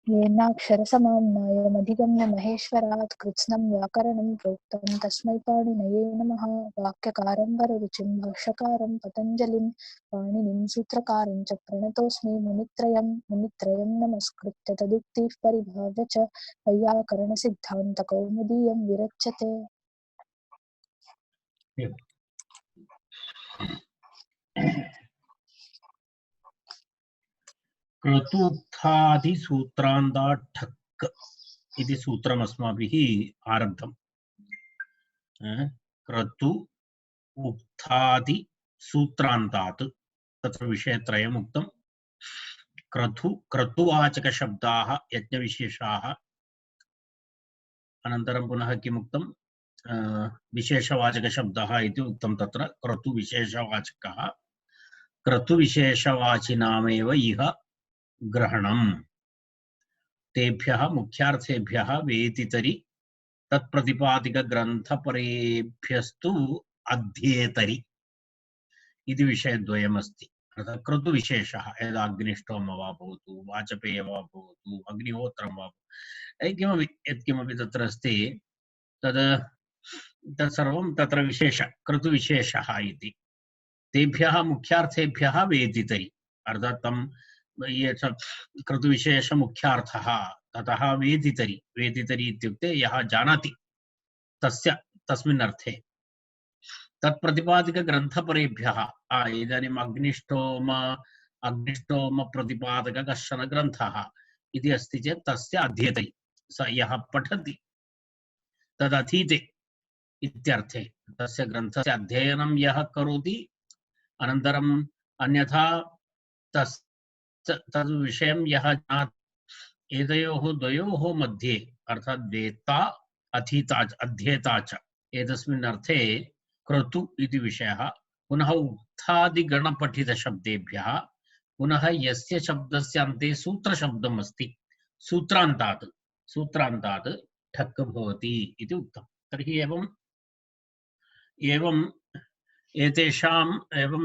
येनाक्षरसमाम्नायमधिगम्य महेश्वरात् कृत्स्नं व्याकरणं प्रोक्तं तस्मै पाणिनये नमः। वाक्यकारं वररुचिं भाष्यकारं पतञ्जलिं पाणिनिं सूत्रकारं च प्रणतोऽस्मि मुनित्रयं नमस्कृत्य तदुक्तिः परिभाव्य च वैयाकरणसिद्धान्तकौमुदीयं विरच्यते। क्रतुत्थादि सूत्रान्ता ठक् इति सूत्रम् अस्माभिः आरब्धम्। क्रतु उक्थादि सूत्रान्तात् तत्र विषयत्रयम् उक्तम्। क्रतुवाचक शब्दाः यज्ञविशेषाः, अनन्तरं पुनः किम् उक्तं, विशेषवाचक शब्दः इति उक्तं। तत्र क्रतुविशेषवाचकः क्रतुविशेषवाचिनामेव इह ग्रहणम्। तेभ्यः मुख्यार्थेभ्यः वेतितरि तत्प्रतिपादिक ग्रन्थपरेभ्यस्तु अध्येतरि इति विषयद्वयमस्ति। अर्थात् क्रतुविशेषः यदाग्निष्टोम वा भवतु, वाजपेय वा भवतु, अग्निहोत्रं वा किमपि यत्किमपि तत्र अस्ति तत्सर्वं तत्र विशेष क्रतुविशेषः इति। तेभ्यः मुख्यार्थेभ्यः वेतितरि, अर्थात् तं ये क्रतुविशेष मुख्यार्थः ततः वेतितरि। वेतितरि इत्युक्ते यः जानाति तस्य तस्मिन् अर्थे। तत्प्रतिपादिक ग्रन्थपरेभ्यः, इदानीम् अग्निष्टोम प्रतिपादक कश्चन ग्रन्थः इति अस्ति चेत् तस्य अध्येतरि, स यः पठति तदधीते इत्यर्थे। तस्य ग्रन्थस्य अध्ययनं यः करोति, अनन्तरम् अन्यथा तद् विषयं यः जानाति, एतयोः द्वयोः मध्ये अर्थात् वेत्ता अधीता अध्येता च, एतस्मिन् अर्थे क्रतु इति विषयः। पुनः उक्तादिगणपठितशब्देभ्यः पुनः यस्य शब्दस्य अन्ते सूत्रशब्दम् अस्ति सूत्रान्तात् ठक् भवति इति उक्तम्। तर्हि एवम्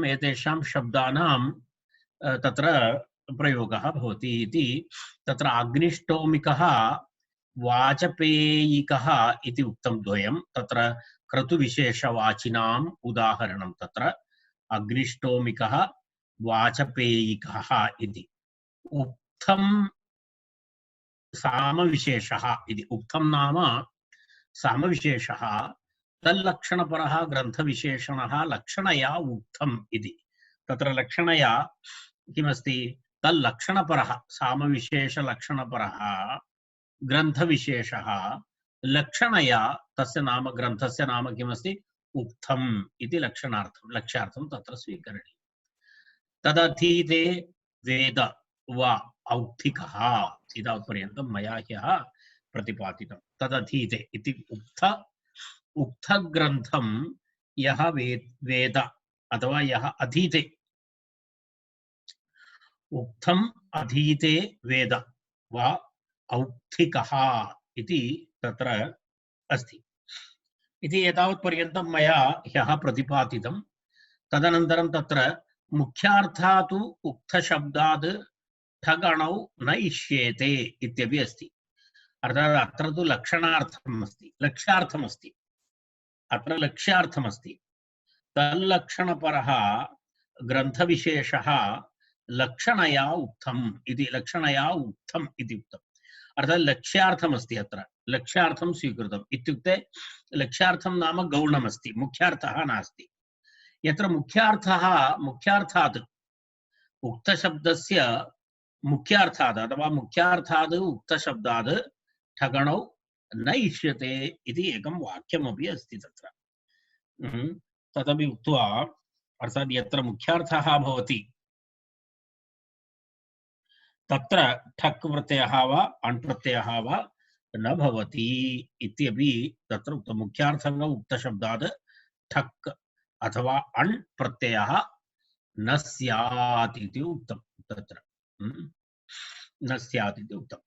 एतेषां शब्दानां तत्र प्रयोगः भवति इति। तत्र अग्निष्टोमिकः वाचपेयिकः इति उक्तं द्वयं। तत्र क्रतुविशेषवाचिनाम् उदाहरणं तत्र अग्निष्टोमिकः वाचपेयिकः इति। उक्तं सामविशेषः इति। उक्तं नाम सामविशेषः तल्लक्षणपरः ग्रन्थविशेषणः लक्षणया उक्तम् इति। तत्र लक्षणया किमस्ति, तल्लक्षणपरः सामविशेषलक्षणपरः ग्रन्थविशेषः लक्षणया तस्य नाम ग्रन्थस्य नाम किमस्ति, उक्तम् इति लक्ष्यार्थं तत्र स्वीकरणीयम्। तदधीते वेद वा औक्थिकः इतावत्पर्यन्तं मया ह्यः प्रतिपादितं। तदधीते इति उक्तग्रन्थं यः वेद अथवा यः अधीते, उक्तम् अधीते वेद वा औक्थिकः इति तत्र अस्ति इति एतावत्पर्यन्तं मया ह्यः प्रतिपादितं। तदनन्तरं तत्र मुख्यार्थात् उक्तशब्दात् ठगणौ न इष्येते इत्यपि अस्ति। अर्थात् अत्र तु लक्ष्यार्थमस्ति। अत्र लक्ष्यार्थमस्ति। तल्लक्षणपरः ग्रन्थविशेषः लक्षणया उक्तम् इति उक्तम्। अर्थात् लक्ष्यार्थमस्ति। अत्र लक्ष्यार्थं स्वीकृतम् इत्युक्ते लक्ष्यार्थं नाम गौणमस्ति, मुख्यार्थः नास्ति। यत्र मुख्यार्थात् उक्तशब्दस्य मुख्यार्थात् अथवा मुख्यार्थात् उक्तशब्दात् ठगणौ न इष्यते इति एकं वाक्यमपि अस्ति तत्र। तदपि उक्त्वा, अर्थात् यत्र मुख्यार्थः भवति तत्र ठक् प्रत्ययः वा अण् प्रत्ययः वा न भवति इत्यपि तत्र उक्तं। मुख्यार्थः उक्तशब्दात् ठक् अथवा अण् प्रत्ययः न स्यात् इति उक्तं। तत्र न स्यात् इति उक्तम्।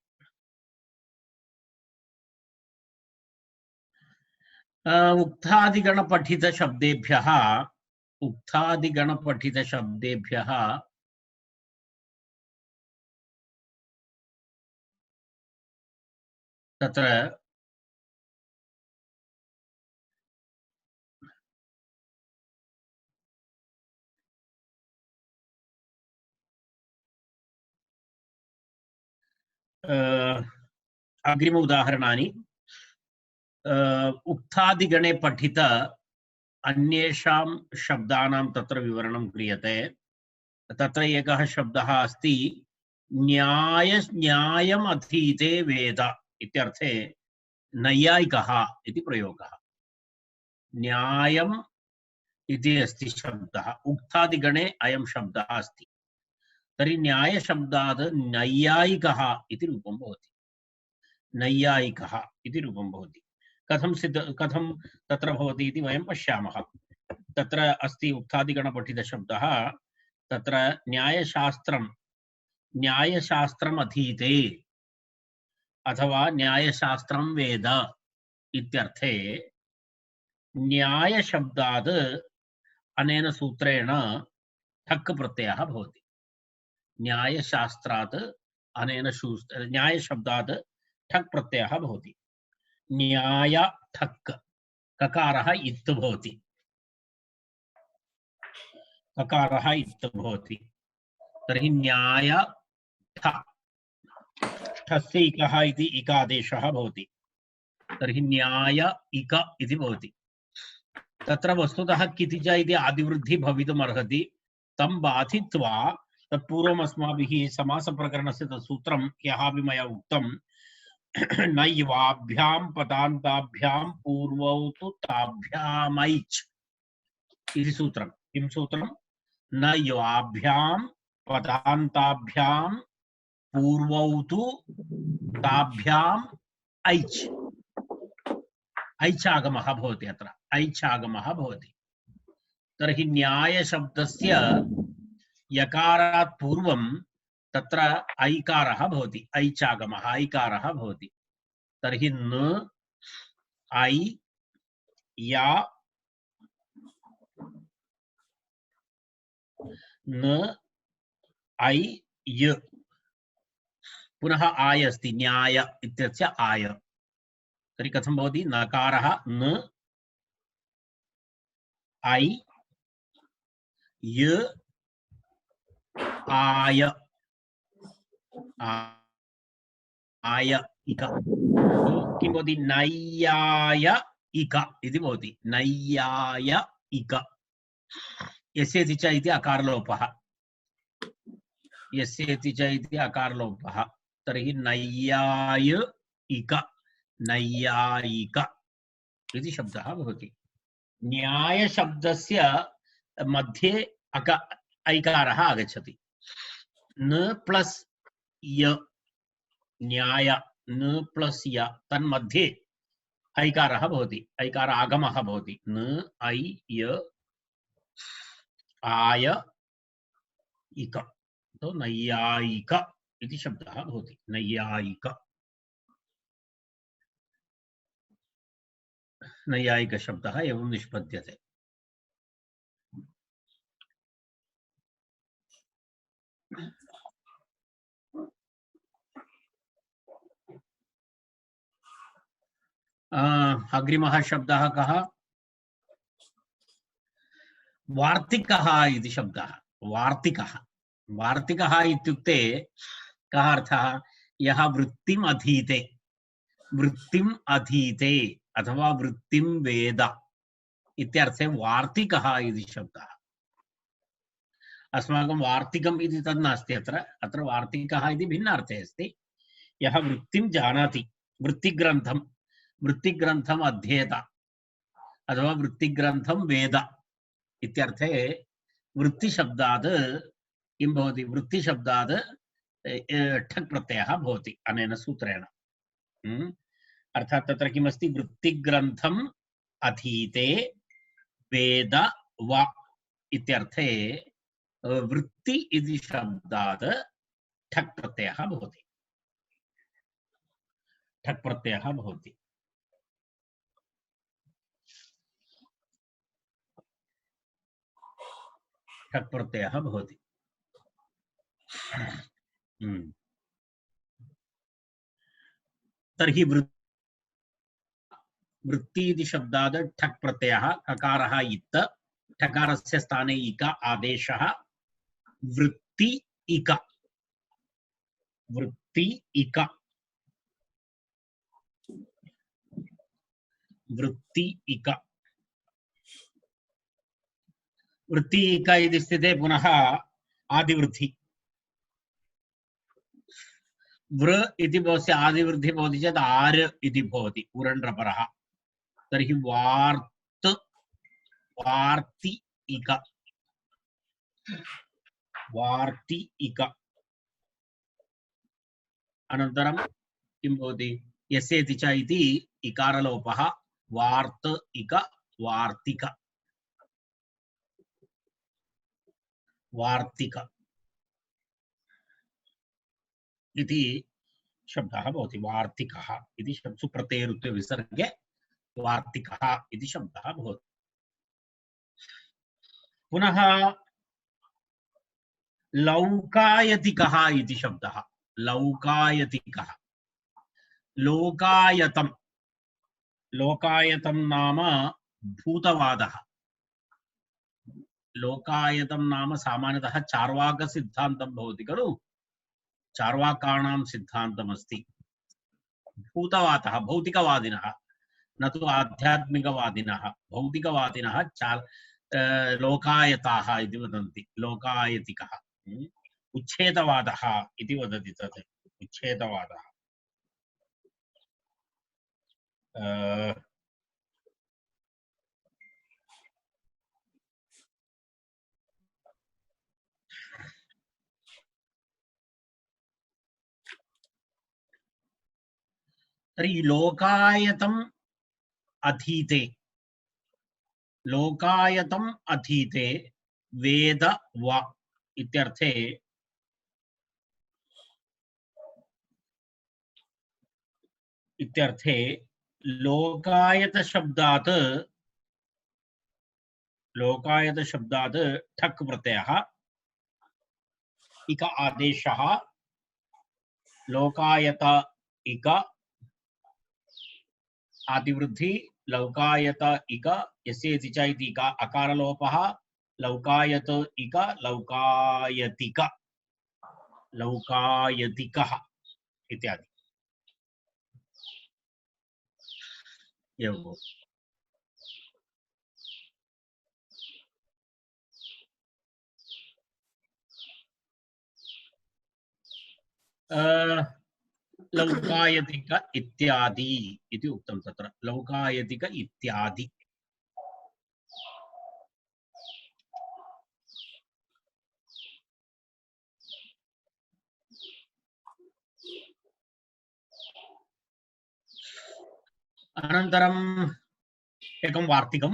उक्तादिगणपठितशब्देभ्यः तत्र अग्रिम उदाहरणानि उक्तादिगणे पठित अन्येषां शब्दानां तत्र विवरणं क्रियते। तत्र एकः शब्दः अस्ति न्यायम् अधीते वेद इत्यर्थे नैयायिकः इति प्रयोगः। न्यायम् इति अस्ति शब्दः, उक्तादिगणे अयं शब्दः अस्ति। तर्हि न्यायशब्दात् नैयायिकः इति रूपं भवति। नैयायिकः इति रूपं भवति। कथं तत्र भवति इति वयं पश्यामः। तत्र अस्ति उक्तादिगणपठितशब्दः, तत्र न्यायशास्त्रम् अधीते अथवा न्यायशास्त्रं वेद इत्यर्थे न्यायशब्दात् अनेन सूत्रेण ठक् प्रत्ययः भवति। न्यायशास्त्रात् अनेन न्यायशब्दात् ठक् प्रत्ययः भवति। न्याय ठक् ककारः इत् भवति। ककारः इत् भवति। तर्हि न्याय ठस्य इकः इति इकादेशः भवति। तर्हि न्याय इक इति भवति। तत्र वस्तुतः कितिज इति आदिवृद्धि भवितुमर्हति। तं बाधित्वा तत्पूर्वम् अस्माभिः समासप्रकरणस्य तत्सूत्रं ह्यः अपि मया उक्तं न युवाभ्यां पदान्ताभ्यां पूर्वौ तु ताभ्यामैच् इति सूत्रं। किं सूत्रं? न युवाभ्यां पदान्ताभ्यां पूर्वौ तु ताभ्याम् ऐच् ऐच्छागमः भवति। अत्र ऐच्छागमः भवति। तर्हि न्यायशब्दस्य यकारात् पूर्वं तत्र ऐकारः भवति। ऐच्छागमः ऐकारः भवति। तर्हि न ऐ या न ऐ य पुनः आय अस्ति। न्याय इत्यस्य आय। तर्हि कथं भवति? नकारः न ऐ य आय आय इक। किं भवति? नैयाय इक इति भवति। नैयाय इक। यस्येति च इति अकारलोपः। यस्येति च इति अकारलोपः। तर्हि नैयाय इक नैयायिक इति शब्दः भवति। न्यायशब्दस्य मध्ये ऐकारः आगच्छति। न प्लस् य न्याय न प्लस् य तन्मध्ये ऐकारः भवति। ऐकार आगमः भवति। न ऐ य आय इक। तो नैयायिक इति शब्दः भवति। नैयायिक नैयायिक शब्दः एवं निष्पद्यते। अग्रिमः शब्दः कः? वार्तिकः इति शब्दः। वार्तिकः वार्तिकः इत्युक्ते कः अर्थः? यः वृत्तिम् अधीते अथवा वृत्तिं वेद इत्यर्थे वार्तिकः इति शब्दः। अस्माकं वार्तिकम् इति तद् नास्ति। अत्र वार्तिकः इति भिन्नार्थे अस्ति। यः वृत्तिं जानाति, वृत्तिग्रन्थम् अध्येत अथवा वृत्तिग्रन्थं वेद इत्यर्थे वृत्तिशब्दात् किं भवति? वृत्तिशब्दात् ठक् प्रत्ययः भवति अनेन सूत्रेण। अर्थात् तत्र किमस्ति? वृत्तिग्रन्थम् अधीते वेद वा इत्यर्थे वृत्ति इति शब्दात् ठक् प्रत्ययः भवति। ठक् प्रत्ययः भवति। ठक् प्रत्ययः भवति। तर्हि वृत्ति इति शब्दात् ठक् प्रत्ययः ककारः इत् ठकारस्य स्थाने इक आदेशः वृत्ति इक वृत्ति इक वृत्ति इक वृत्ति इक इति स्थिते पुनः आदिवृद्धि वृ इति भवस्य आदिवृद्धि भवति चेत् आर् इति भवति उरण्ड्रपरः तर्हि वार्त् वार्ति इक वार्ति इक अनन्तरं किं भवति यस्येति च इति इकारलोपः वार्त् इक वार्तिक वार्तिक इति शब्दः भवति वार्तिकः इति शब्दः सुप्रत्ययरुत्वे विसर्गे वार्तिकः इति शब्दः भवति पुनः लौकायतिकः इति शब्दः लौकायतिकः लोकायतं लोकायतं नाम भूतवादः लोकायतं नाम सामान्यतः चार्वाकसिद्धान्तं भवति खलु चार्वाकाणां सिद्धान्तमस्ति भूतवादः भौतिकवादिनः न तु आध्यात्मिकवादिनः भौतिकवादिनः लोकायताः इति वदन्ति लोकायतिकः उच्छेदवादः इति वदति तत् उच्छेदवादः तर्हि लोकायतम् अधीते वेद वा इत्यर्थे लोकायत शब्दात् ठक् प्रत्ययः इक आदेशः लोकायत इक आदिवृद्धि लौकायत इक यस्येति च इति इक अकारलोपः लौकायत इक लौकायतिक लौकायतिकः इत्यादि एवं लौकायतिक इत्यादि इति उक्तं तत्र लौकायतिक इत्यादि अनन्तरम् एकं वार्तिकं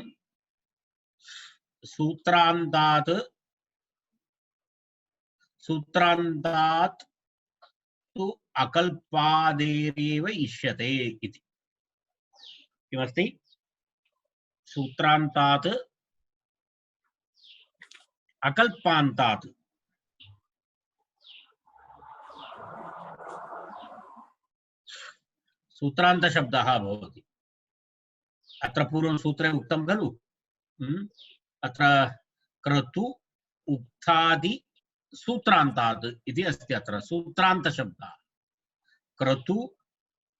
सूत्रान्तात् तु अकल्पादेरेव इष्यते इति किमस्ति सूत्रान्तात् अकल्पान्तात् सूत्रान्त शब्दः भवति अत्र पूर्वं सूत्रे उक्तं खलु अत्र क्रतु उक्तादि सूत्रान्तात् इति अस्ति अत्र सूत्रान्त शब्दः क्रतु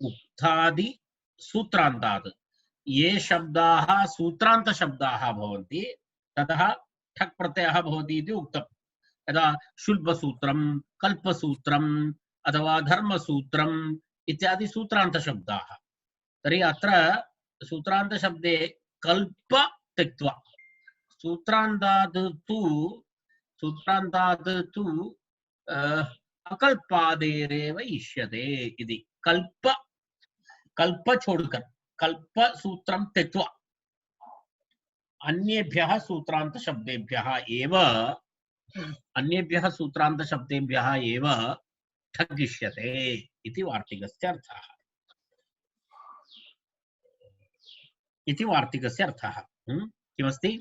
उक्तादि सूत्रान्तात् ये शब्दाः सूत्रान्त शब्दाः भवन्ति ततः ठक् प्रत्ययः भवति इति उक्तं यदा शुल्बसूत्रं कल्पसूत्रम् अथवा धर्मसूत्रम् इत्यादि सूत्रान्त शब्दाः तर्हि अत्र सूत्रान्त शब्दे कल्प त्यक्त्वा सूत्रान्तात् तु अकल्पादेरेव इष्यते इति कल्प छोड़कर कल्प सूत्रं त्यक्त्वा अन्येभ्यः सूत्रान्त शब्देभ्यः एव ठगिष्यते इति वार्तिकस्य अर्थः किमस्ति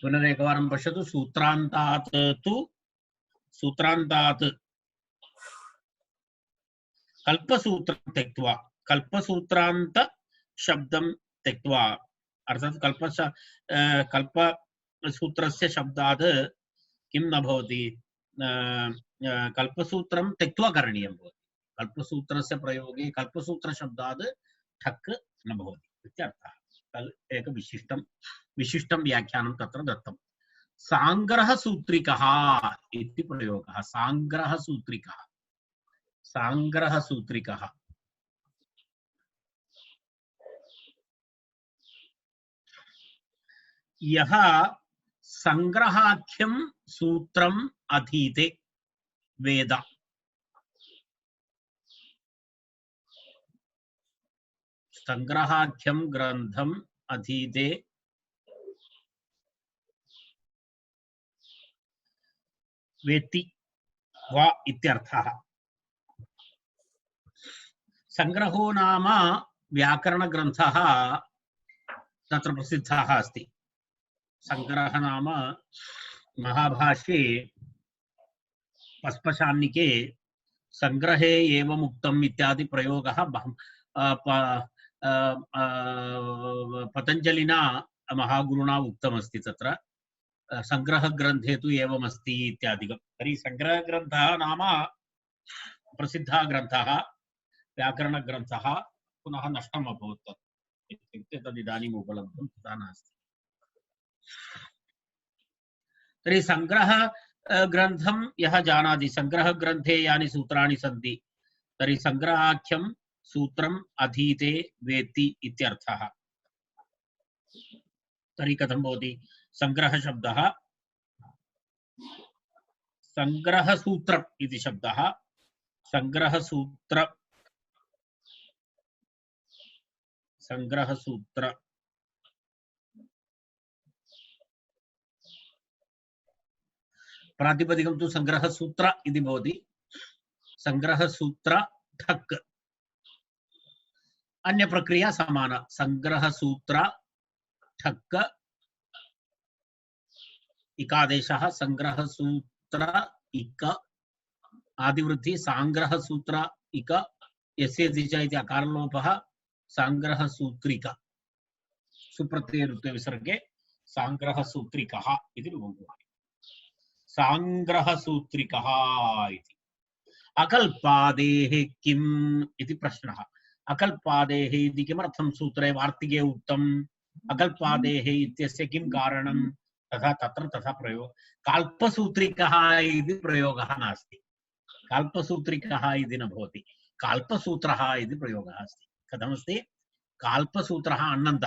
पुनरेकवारं पश्यतु सूत्रान्तात् कल्पसूत्रं त्यक्त्वा कल्पसूत्रांत शब्दं त्यक्त्वा अर्थात कल्पसूत्रस्य शब्दात् किं न भवति कल्पसूत्रं त्यक्त्वा करणीयं भवति कल्पसूत्रस्य प्रयोगे कल्पसूत्रशब्दात् ठक् न भवति इत्यर्थः एक विशिष्टं व्याख्यानं तत्र दत्तं सांग्रहसूत्रिकः इति प्रयोगः सांग्रहसूत्रिकः यः संग्रहाख्यं सूत्रम् अधीते वेद संग्रहाख्यं ग्रन्थम् अधीते वेत्ति वा इत्यर्थः संग्रहो नाम व्याकरणग्रन्थः तत्र प्रसिद्धः अस्ति संग्रह नाम महाभाष्ये पस्पशान्निके संग्रहे एवं उक्तम् इत्यादि प्रयोगः पतञ्जलिना महागुरुणा उक्तमस्ति तत्र संग्रहग्रन्थे तु एवमस्ति इत्यादिकं तर्हि संग्रहग्रन्थः नाम प्रसिद्धः ग्रन्थः व्याकरणग्रन्थः पुनः नष्टम् अभवत् इत्युक्ते तदिदानीम् उपलब्धं तथा नास्ति तर्हि संग्रह ग्रन्थं यः जानाति संग्रहग्रन्थे यानि सूत्राणि सन्ति तर्हि संग्रहाख्यं सूत्रम् अधीते वेत्ति इत्यर्थः तर्हि कथं भवति संग्रहशब्दः संग्रहसूत्रम् इति शब्दः संग्रहसूत्र प्रातिपदिकं तु संग्रहसूत्र इति भवति संग्रहसूत्र ठक् अन्य प्रक्रिया समाना संग्रहसूत्र ठक् इकादेशः संग्रहसूत्र इक आदिवृद्धि सांग्रहसूत्र इक यस्य च इति अकारलोपः सांग्रहसूत्रिक सुप्रत्यय विसर्गे सांग्रहसूत्रिकः इति रूपं भवति सांग्रहसूत्रिकः इति अकल्पादेः किम् इति प्रश्नः अकल्पादेः इति किमर्थं सूत्रे वार्तिके उक्तम् अकल्पादेः इत्यस्य किं कारणं तथा तत्र तथा प्रयोग काल्पसूत्रिकः इति प्रयोगः नास्ति काल्पसूत्रिकः इति न भवति काल्पसूत्रः इति प्रयोगः अस्ति कथमस्ति काल्पसूत्रः अण्णन्त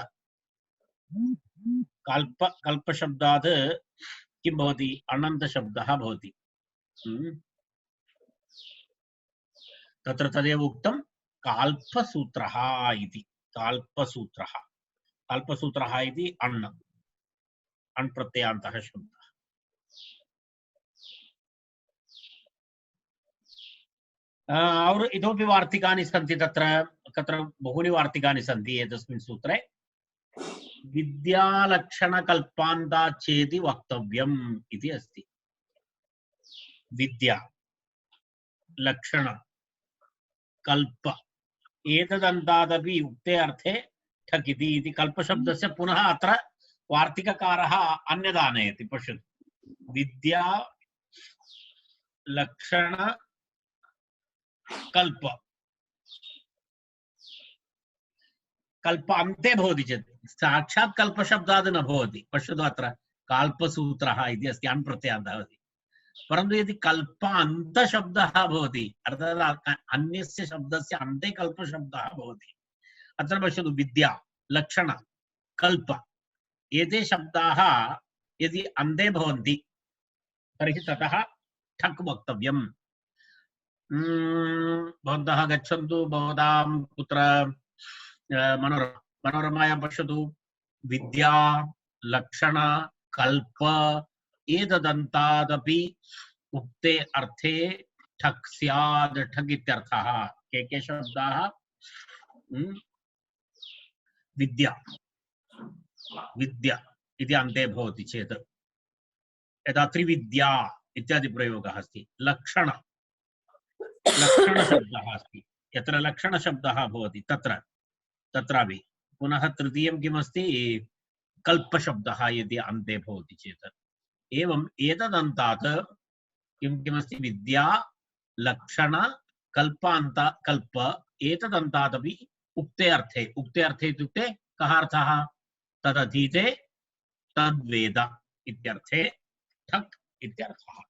कल्पशब्दात् किं भवति अण्णन्तशब्दः भवति तत्र तदेव उक्तं काल्पसूत्रः इति काल्पसूत्रः इति अण् प्रत्ययान्तः शब्दः और इतोपि वार्तिकानि सन्ति तत्र बहूनि वार्तिकानि सन्ति एतस्मिन् सूत्रे विद्यालक्षणकल्पान्तात् चेति वक्तव्यम् इति अस्ति विद्या लक्षण कल्प एतदन्तादपि उक्ते अर्थे ठक् इति कल्पशब्दस्य पुनः अत्र वार्तिककारः अन्यदानयति पश्यतु विद्या लक्षण कल्प कल्प अन्ते भवति चेत् साक्षात् कल्पशब्दात् न भवति पश्यतु अत्र काल्पसूत्रः इति अस्ति अण् प्रत्ययान्तः भवति परन्तु यदि कल्प अन्तशब्दः भवति अर्थात् अन्यस्य शब्दस्य अन्ते कल्पशब्दः भवति अत्र पश्यतु विद्या लक्षण कल्प एते शब्दाः यदि अन्ते भवन्ति तर्हि ततः ठक् वक्तव्यम् भवन्तः गच्छन्तु भवतां कुत्र मनोरमायां पश्यतु विद्या लक्षण कल्प एतदन्तादपि उक्ते अर्थे ठक् स्यात् ठक् इत्यर्थः के शब्दाः विद्या विद्या इति अन्ते भवति चेत् यदा त्रिविद्या इत्यादि प्रयोगः अस्ति लक्षण लक्षणशब्दः अस्ति यत्र लक्षणशब्दः भवति तत्र तत्रापि पुनः तृतीयं किमस्ति कल्पशब्दः यदि अन्ते भवति चेत् एवम् एतदन्तात् किमस्ति विद्या लक्षण कल्पान्त कल्प एतदन्तादपि उक्ते अर्थे इत्युक्ते कः अर्थः तदधीते तद्वेद इत्यर्थे ठक् इत्यर्थः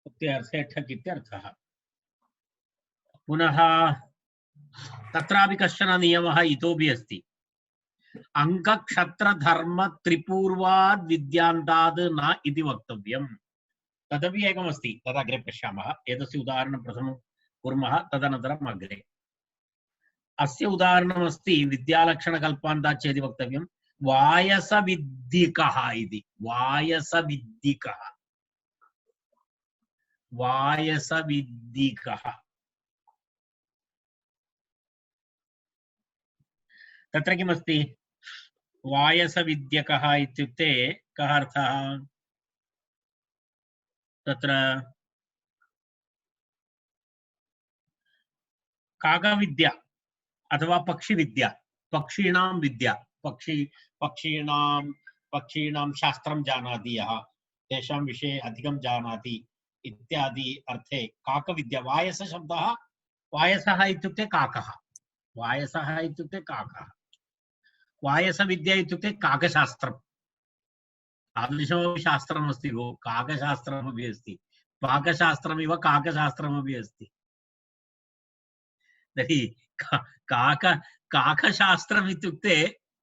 उक्ते अर्थे ठक् इत्यर्थः पुनः तत्रापि कश्चन नियमः इतोपि अस्ति अंकक्षत्रधर्म त्रिपूर्वाद् विद्यान्ताद् न इति वक्तव्यम् तदपि एकमस्ति तदग्रे पश्यामः एतस्य उदाहरणं प्रथमं कुर्मः तदनन्तरम् अग्रे अस्य उदाहरणमस्ति विद्यालक्षणकल्पान्तात् चेति वक्तव्यं वायसविद्दिकः इति वायसविद्दिकः तत्र किमस्ति वायसविद्यकः इत्युक्ते कः अर्थः तत्र काकविद्या अथवा पक्षिविद्या पक्षीणां विद्या पक्षीणां शास्त्रं जानाति यः तेषां विषये अधिकं जानाति इत्यादि अर्थे काकविद्या वायसशब्दः वायसः इत्युक्ते काकः वायसविद्या इत्युक्ते काकशास्त्रम् तादृशमपि शास्त्रमस्ति भो काकशास्त्रमपि अस्ति पाकशास्त्रमिव काकशास्त्रमपि अस्ति तर्हि काकशास्त्रम् इत्युक्ते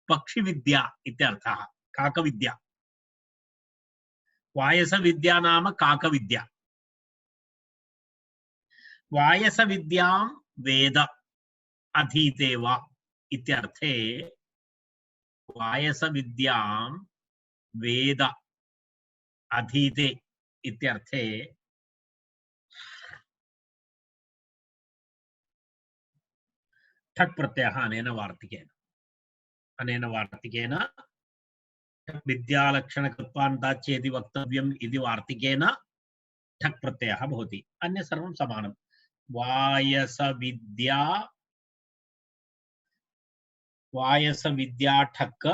पक्षिविद्या इत्यर्थः काकविद्या वायसविद्या नाम काकविद्या वायसविद्यां वेद अधीते वा इत्यर्थे वायसविद्यां वेद अधीते इत्यर्थे ठक् प्रत्ययः अनेन वार्तिकेन विद्यालक्षणकल्पान्तात् चेति वक्तव्यम् इति वार्तिकेन ठक् प्रत्ययः भवति अन्य सर्वं समानं वायसविद्या ठक्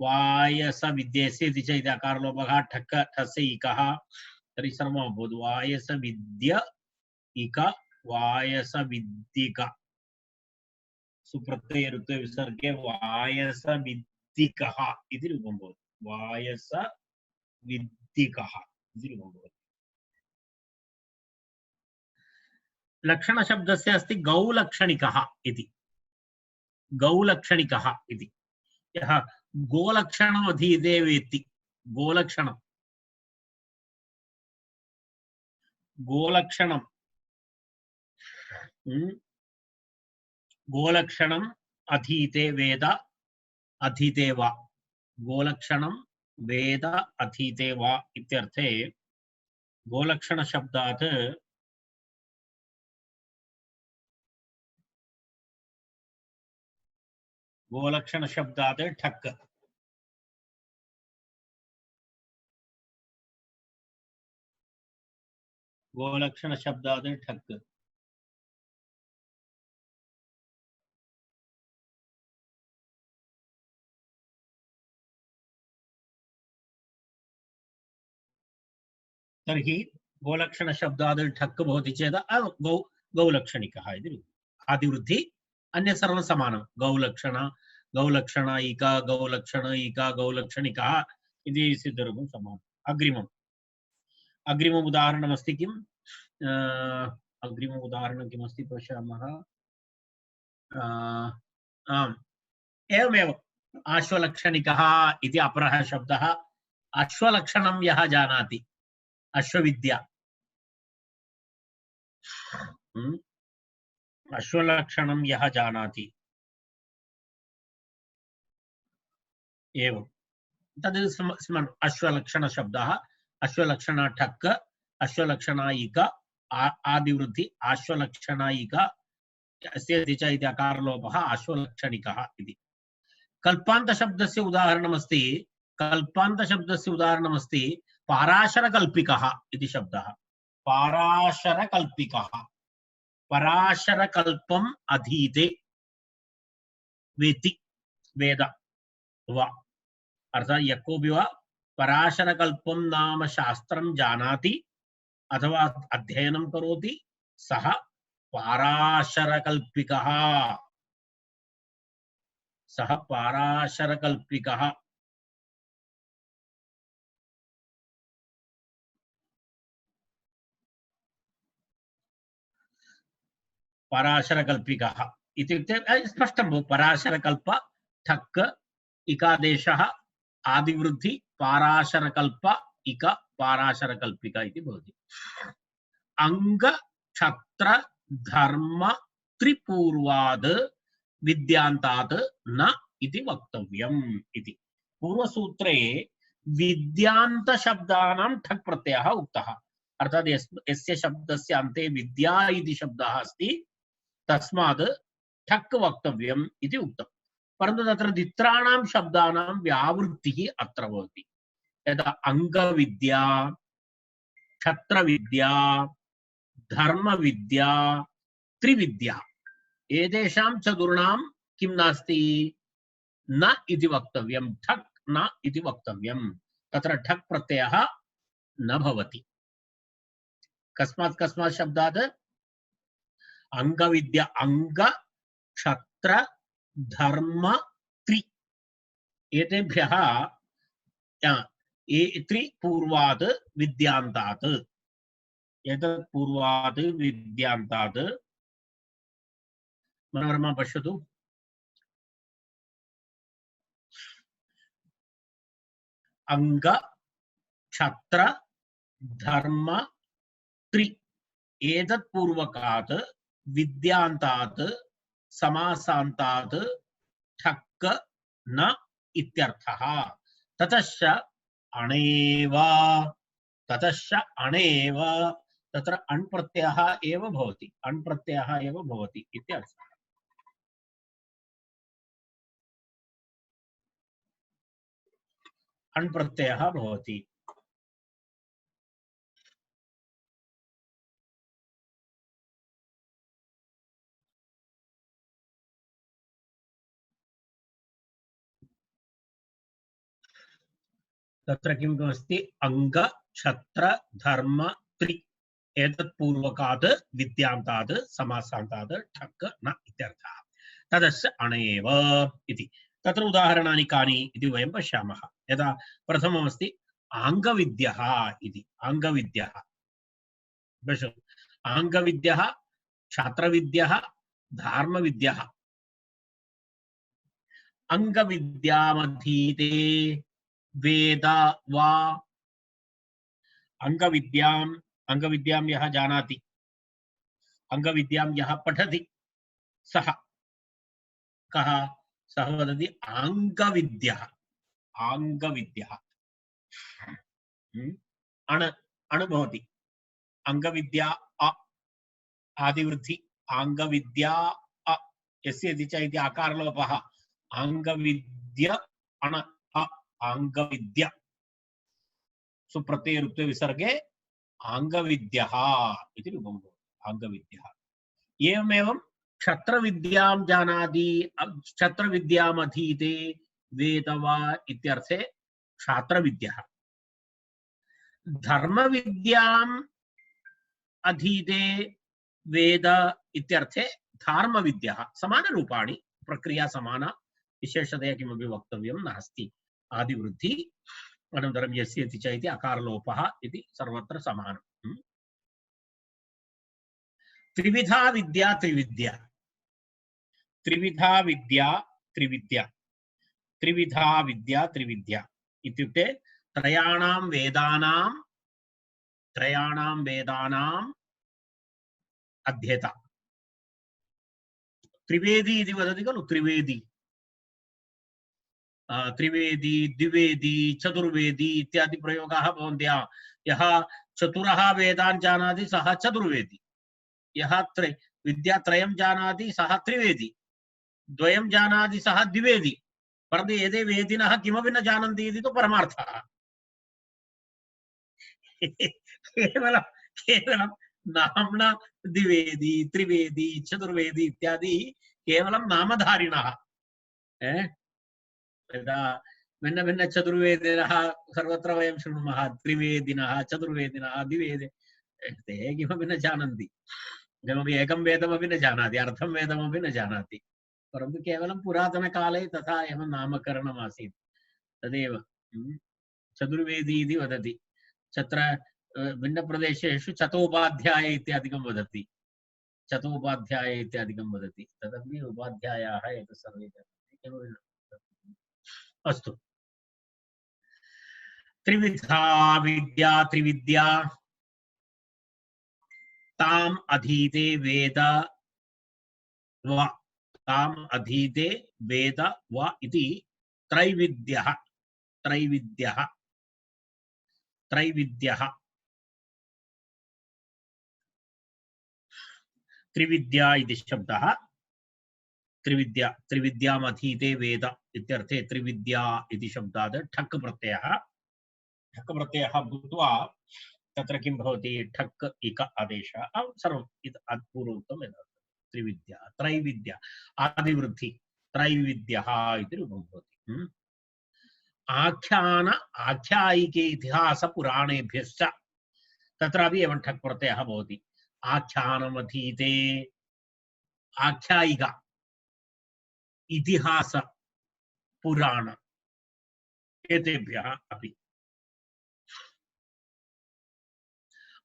वायसविद्येस्य इति च इति अकारलोपः ठक् ठस्य इकः तर्हि सर्वम् अभवत् वायसविद्य इक वायसविद्दिक सुप्रत्यय ऋत्वे विसर्गे वायसविद्दिकः इति रूपं भवति वायसविद्दिकः इति रूपं भवति लक्षणशब्दस्य अस्ति गौलक्षणिकः इति यः गोलक्षणम् अधीते वेत्ति गोलक्षणम् अधीते वेद अधीते वा गोलक्षणं वेद अधीते वा इत्यर्थे गोलक्षणशब्दात् ठक् गोलक्षणशब्दात् ठक् तर्हि गोलक्षणशब्दात् ठक् भवति चेत् गौलक्षणिकः इति आदिवृद्धि अन्य सर्वं समानं गौलक्षण इका गौलक्षणिकः इति सिद्धरूपं समानम् अग्रिमम् उदाहरणमस्ति किम् अग्रिमम् उदाहरणं किमस्ति पश्यामः एवमेव आश्वलक्षणिकः इति अपरः शब्दः अश्वलक्षणं यः जानाति अश्वविद्या अश्वलक्षणं यः जानाति एवं तद् अश्वलक्षणशब्दः अश्वलक्षण ठक् अश्वलक्षणायिक आदिवृद्धि आश्वलक्षणायिक अस्य च इति अकारलोपः आश्वलक्षणिकः इति कल्पान्तशब्दस्य उदाहरणमस्ति कल्पान्तशब्दस्य उदाहरणमस्ति पाराशरकल्पिकः इति शब्दः। पाराशरकल्पिकः, पराशरकल्पम् अधीते वेति वेद वा, अर्थात यः कोऽपि वा पराशरकल्पं नाम शास्त्रं जानाति अथवा अध्ययनं करोति सः पाराशरकल्पिकः। सः पाराशरकल्पिकः। पराशरकल्पिकः इत्युक्ते स्पष्टं भवति। पराशरकल्प ठक् इकादेशः आदिवृद्धि पाराशरकल्प इक पाराशरकल्पिक इति भवति। अंग क्षत्र धर्म त्रिपूर्वाद् विद्यान्तात् न इति वक्तव्यम् इति। पूर्वसूत्रे विद्यान्त शब्दानां ठक् प्रत्ययः उक्तः, अर्थात यस्य शब्दस्य अन्ते विद्या इति शब्दः अस्ति तस्मात् ठक् वक्तव्यम् इति उक्तम्। परन्तु तत्र द्वित्राणां शब्दानां व्यावृत्तिः अत्र भवति। यथा अंगविद्या, क्षत्रविद्या, धर्मविद्या, त्रिविद्या, एतेषां चतुर्णां किं नास्ति, न इति वक्तव्यं, ठक् न इति वक्तव्यं। तत्र ठक् प्रत्ययः न भवति। कस्मात् कस्मात् शब्दात्? अंगविद्या, अंग क्षत्र धर्म त्रि, एतेभ्यः त्रि पूर्वात् विद्यान्तात्, एतत् पूर्वात् विद्यान्तात्। मनोरमा पश्यतु। अंग क्षत्र धर्म त्रि, एतत् पूर्वकात् विद्यान्तात् समासान्तात् ठक् न इत्यर्थः। ततश्च अणेव, ततश्च अणेव, तत्र अण् प्रत्ययः एव भवति, अण् प्रत्ययः एव भवति इत्यर्थः। अण् प्रत्ययः भवति। तत्र किं अस्ति? अंग क्षत्र धर्म त्रि, एतत् पूर्वकात् विद्यान्तात् समासान्तात् ठक् न इत्यर्थः। तदस्य अणेव इति। तत्र उदाहरणानि कानि इति वयं पश्यामः। यदा प्रथममस्ति आङ्गविद्यः इति। आङ्गविद्यः, पश्यतु, आङ्गविद्यः, क्षात्रविद्यः, धर्मविद्यः। अंगविद्यामधीते वेद वा, अंगविद्यां यः जानाति, अंगविद्यां यः पठति सः कः? सः वदति आङ्गविद्यः। आङ्गविद्यः अण् भवति। अंगविद्या अ आदिवृद्धि, आङ्गविद्या अ, यस्य इति च इति आकारलोपः, आङ्गविद्य अण अ, आङ्गविद्य सुप्रत्ययरुक्ते विसर्गे आङ्गविद्यः इति रूपं भवति। आङ्गविद्यः। एवमेवं क्षत्रविद्यां जानाति, क्षत्रविद्यामधीते वेद वा इत्यर्थे क्षात्रविद्यः। धर्मविद्याम् अधीते वेद इत्यर्थे धर्मविद्यः। समानरूपाणि, प्रक्रिया समाना, विशेषतया किमपि वक्तव्यं नास्ति। आदिवृद्धि अनन्तरं यस्य इति च इति अकारलोपः इति सर्वत्र समानम्। त्रिविधा विद्या त्रिविद्या, त्रिविधा विद्या त्रिविद्या, त्रिविधा विद्या त्रिविद्या इत्युक्ते त्रयाणां वेदानाम् अध्येता। त्रिवेदी इति वदति खलु, त्रिवेदी, त्रिवेदी, द्विवेदी, चतुर्वेदी इत्यादि प्रयोगाः भवन्ति। यः चतुरः वेदान् जानाति सः चतुर्वेदी, यः विद्यात्रयं जानाति सः त्रिवेदी, द्वयं जानाति सः द्विवेदी, परन्तु एते वेदिनः किमपि न जानन्ति इति तु परमार्थः। केवलं केवलं नाम्ना द्विवेदी त्रिवेदी चतुर्वेदी इत्यादि केवलं नामधारिणः। यदा भिन्न भिन्न चतुर्वेदिनः सर्वत्र वयं शृणुमः, त्रिवेदिनः चतुर्वेदिनः द्विवेदे, ते किमपि न जानन्ति, किमपि एकं वेदमपि न जानाति, अर्थं वेदमपि न जानाति। परन्तु केवलं पुरातनकाले तथा एव नामकरणम् आसीत्, तदेव चतुर्वेदी इति वदति। तत्र भिन्नप्रदेशेषु चतोपाध्याय इत्यादिकं वदति, चतोपाध्याय इत्यादिकं वदति, तदपि उपाध्यायाः एतत् सर्वे जानन्ति। अस्तु, त्रिविधा विद्या त्रिविद्या ताम अधीते वेद व, ताम अधीते वेद व इति त्रैविध्यः, त्रैविध्यः, त्रैविध्यः, त्रिविद्या इति शब्दः, त्रिविद्या, त्रिविद्याम् अधीते वेद इत्यर्थे त्रिविद्या इति शब्दात् ठक् प्रत्ययः, ठक् प्रत्ययः भूत्वा तत्र किं भवति, ठक् इक आदेशः सर्वम् पूर्वोक्तं यथा त्रिविद्या त्रैविद्या आदिवृद्धि त्रैविध्यः इति रूपं भवति। आख्यान आख्यायिके इतिहास पुराणेभ्यश्च तत्रापि एवं ठक् प्रत्ययः भवति। आख्यानमधीते, आख्यायिका, इतिहास, पुराण एतेभ्यः अपि।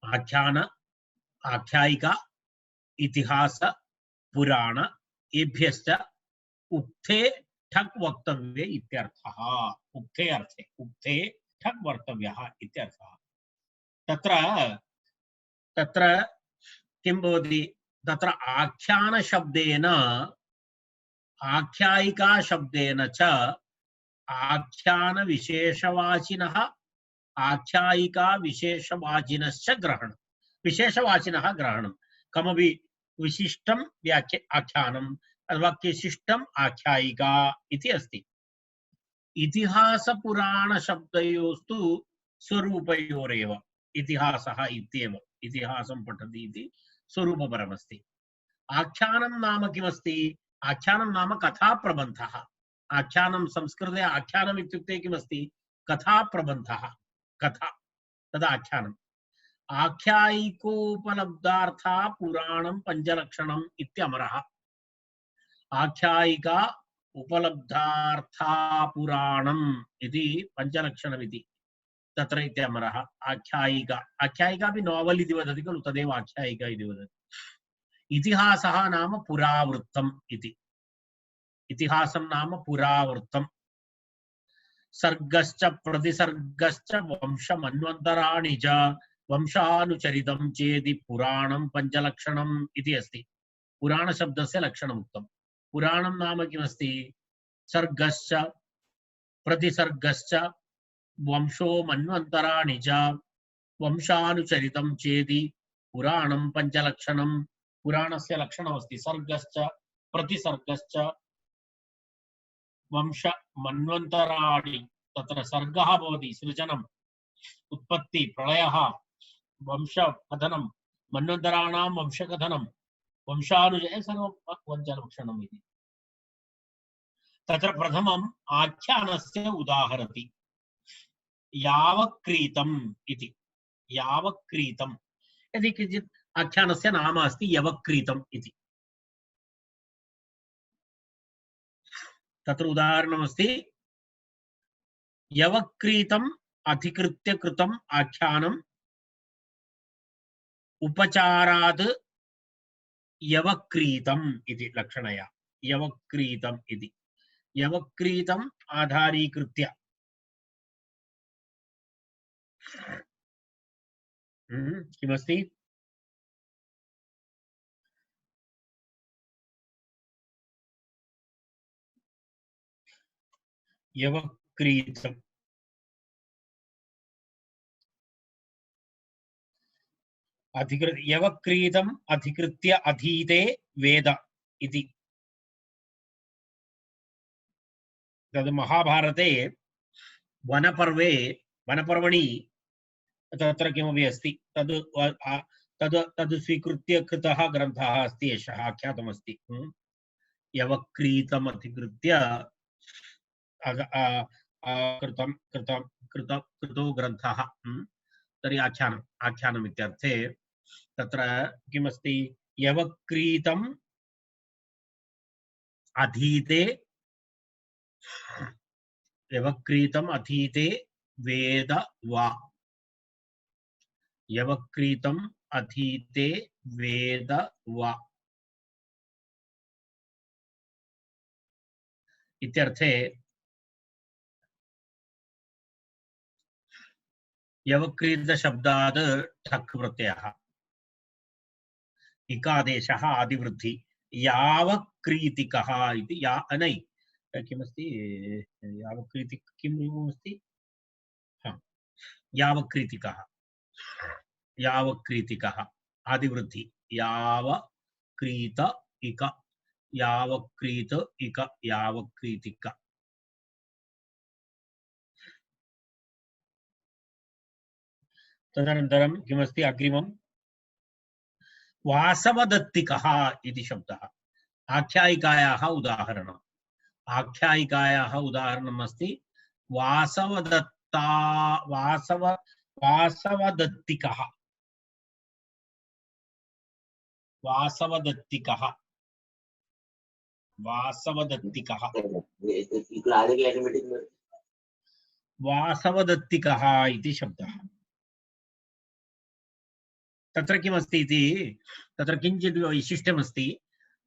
आख्यान, आख्यायिका, इतिहास, पुराण एभ्यश्च उक्ते ठक् वक्तव्ये इत्यर्थः। उक्ते अर्थे, उक्ते ठक् वक्तव्यः इत्यर्थः। तत्र तत्र किं भवति, तत्र आख्यान शब्देन, आख्यायिका शब्देन च आख्यान विशेषवाचिनः, आख्यायिका विशेषवाचिनश्च ग्रहणं, विशेषवाचिनः ग्रहणं, कमपि विशिष्टं व्याख्या आख्यानम् अथवा विशिष्टम् आख्यायिका इति अस्ति। इतिहास पुराण शब्दयोस्तु स्वरूपयोरेव, इतिहासः इत्येव, इतिहासं पठति इति स्वरूपपरमस्ति। आख्यानं नाम किमस्ति, आख्यानं नाम कथाप्रबन्धः। आख्यानं संस्कृते आख्यानम् इत्युक्ते किमस्ति, कथाप्रबन्धः, कथा, तद् आख्यानम्। आख्यायिकोपलब्धार्था पुराणं पञ्चलक्षणम् इत्यमरः। आख्यायिका उपलब्धार्था पुराणम् इति पञ्चलक्षणमिति तत्र इत्यमरः। आख्यायिका, आख्यायिका अपि नोवेल् इति वदति खलु, तदेव आख्यायिका इति वदति। इतिहासः नाम पुरावृत्तम् इति, इतिहासं नाम पुरावृत्तम्। सर्गश्च प्रतिसर्गश्च वंशमन्वन्तराणि च वंशानुचरितं चेदि पुराणं पञ्चलक्षणम् इति अस्ति। पुराणशब्दस्य लक्षणम् उक्तम्। पुराणं नाम किमस्ति, सर्गश्च प्रतिसर्गश्च वंशो मन्वन्तराणि च वंशानुचरितं चेदि पुराणं पञ्चलक्षणम्। पुराणस्य लक्षणमस्ति सर्गश्च प्रतिसर्गश्च वंश मन्वन्तराणि, तत्र सर्गः भवति सृजनम्, उत्पत्ति, प्रलयः, वंशकथनं, मन्वन्तराणां वंशकथनं, वंशानुजय सर्वं पञ्चलक्षणम् इति। तत्र प्रथमम् आख्यानस्य उदाहरति, यावक्रीतम् इति। यावक्रीतम् यदि किञ्चित् आख्यानस्य नाम अस्ति यवक्रीतम् इति, तत्र उदाहरणमस्ति, यवक्रीतम् अधिकृत्य कृतम् आख्यानम् उपचाराद् यवक्रीतम् इति लक्षणया। यवक्रीतम् इति, यवक्रीतम् आधारीकृत्य, किमस्ति, यवक्रीतम् यवक्रीतम् अधिकृत्य अधीते वेद इति। तद् महाभारते वनपर्वे वनपर्वणि तत्र किमपि अस्ति तद् तद् तद् स्वीकृत्य कृतः ग्रन्थः अस्ति एषः आख्यातमस्ति यवक्रीतम् अधिकृत्य कृतं कृतं कृतो ग्रन्थः तर्हि आख्यानम् इत्यर्थे तत्र किमस्ति यवक्रीतम् अधीते यवक्रीतम् अधीते वेद वा यवक्रीतम् अधीते वेद वा इत्यर्थे यवक्रीत शब्दात् ठक् प्रत्ययः इकादेशः आदिवृद्धि यावक्रीतिकः इति या नै किमस्ति यावक्रीति किं रूपमस्ति यावक्रीतिकः आदिवृद्धि यावक्रीत इक यावक्रीत इक यावक्रीतिक तदनन्तरं किमस्ति अग्रिमं वासवदत्तिकः इति शब्दः आख्यायिकायाः उदाहरणम् अस्ति वासवदत्तिकः इति शब्दः तत्र किमस्ति इति तत्र किञ्चित् वैशिष्ट्यमस्ति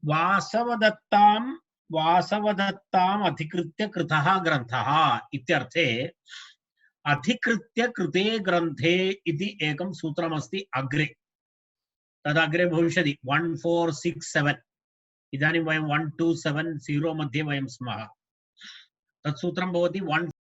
वासवदत्ताम् अधिकृत्य कृतः ग्रन्थः इत्यर्थे अधिकृत्य कृते ग्रन्थे इति एकं सूत्रमस्ति अग्रे तदग्रे भविष्यति 1467 इदानीं वयं 1270 मध्ये वयं स्मः तत् सूत्रं भवति